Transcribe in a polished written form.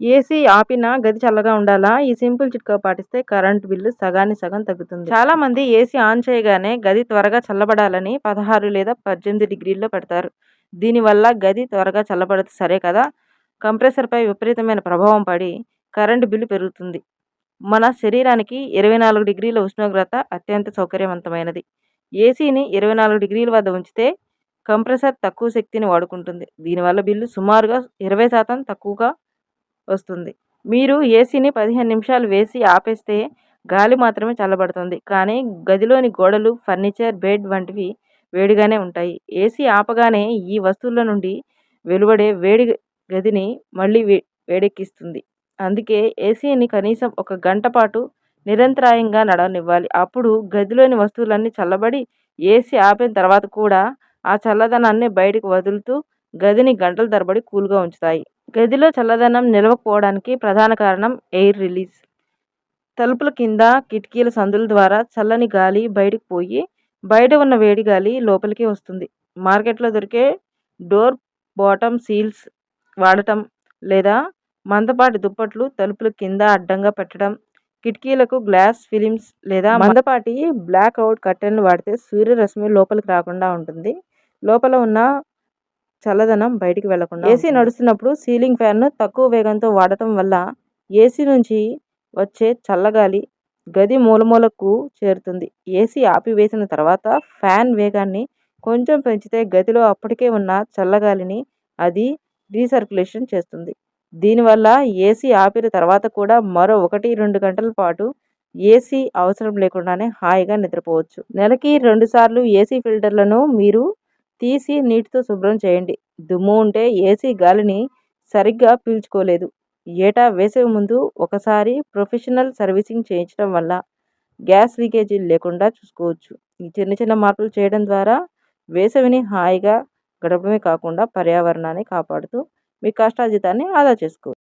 AC ఆపినా గది చల్లగా ఉండాలా? ఈ సింపుల్ చిట్కా పాటిస్తే కరెంట్ బిల్లు సగానికి సగం తగ్గుతుంది. చాలా మంది ఏసీ ఆన్ చేయగానే గది త్వరగా చల్లబడాలని 16 లేదా 18 డిగ్రీల్లో పెడతారు. దీనివల్ల గది త్వరగా చల్లబడదు సరే కదా! కంప్రెసర్పై విపరీతమైన ప్రభావం పడి కరెంట్ బిల్లు పెరుగుతుంది. మన శరీరానికి 24 డిగ్రీల ఉష్ణోగ్రత అత్యంత సౌకర్యవంతమైనది. ఏసీని 24 డిగ్రీల వద్ద ఉంచితే కంప్రెసర్ తక్కువ శక్తిని వాడుకుంటుంది. దీనివల్ల బిల్లు సుమారుగా 20% తక్కువగా వస్తుంది. మీరు ఏసీని 15 నిమిషాలు వేసి ఆపేస్తే గాలి మాత్రమే చల్లబడుతుంది. కానీ గదిలోని గోడలు, ఫర్నిచర్, బెడ్ వంటివి వేడిగానే ఉంటాయి. ఏసీ ఆపగానే ఈ వస్తువుల నుండి వెలువడే వేడి గదిని మళ్ళీ వేడెక్కిస్తుంది. అందుకే ఏసీని కనీసం 1 గంట పాటు నిరంతరాయంగా నడవనివ్వాలి. అప్పుడు గదిలోని వస్తువులన్నీ చల్లబడి ఏసీ ఆపిన తర్వాత కూడా ఆ చల్లదనాన్ని బయటకు వదులుతూ గదిని గంటల తరబడి కూల్గా ఉంచుతాయి. గదిలో చల్లదనం నిలవకపోవడానికి ప్రధాన కారణం ఎయిర్ రిలీజ్. తలుపుల కింద, కిటికీల సందుల ద్వారా చల్లని గాలి బయటకు పోయి బయట ఉన్న వేడి గాలి లోపలికి వస్తుంది. మార్కెట్లో దొరికే డోర్ బాటమ్ సీల్స్ వాడటం లేదా మందపాటి దుప్పట్లు తలుపుల కింద అడ్డంగా పెట్టడం, కిటికీలకు గ్లాస్ ఫిలిమ్స్ లేదా మందపాటి బ్లాక్ అవుట్ కర్టెన్లు వాడితే సూర్యరశ్మి లోపలికి రాకుండా ఉంటుంది. లోపల ఉన్న చల్లదనం బయటికి వెళ్లకుండా ఏసీ నడుస్తున్నప్పుడు సీలింగ్ ఫ్యాన్ను తక్కువ వేగంతో వాడటం వల్ల ఏసీ నుంచి వచ్చే చల్లగాలి గది మూలమూలకు చేరుతుంది. ఏసీ ఆపివేసిన తర్వాత ఫ్యాన్ వేగాన్ని కొంచెం పెంచితే గదిలో అప్పటికే ఉన్న చల్లగాలిని అది రీసర్క్యులేషన్ చేస్తుంది. దీనివల్ల ఏసీ ఆపిన తర్వాత కూడా మరో 1-2 గంటల పాటు ఏసీ అవసరం లేకుండానే హాయిగా నిద్రపోవచ్చు. నెలకి 2 సార్లు ఏసీ ఫిల్టర్లను మీరు తీసి నీటితో శుభ్రం చేయండి. దుమ్ము ఉంటే ఏసీ గాలిని సరిగ్గా పీల్చుకోలేదు. ఏటా వేసవి ముందు ఒకసారి ప్రొఫెషనల్ సర్వీసింగ్ చేయించడం వల్ల గ్యాస్ లీకేజీలు లేకుండా చూసుకోవచ్చు. ఈ చిన్న చిన్న మార్పులు చేయడం ద్వారా వేసవిని హాయిగా గడపడమే కాకుండా పర్యావరణాన్ని కాపాడుతూ మీ కష్టార్జితాన్ని ఆదా చేసుకోవచ్చు.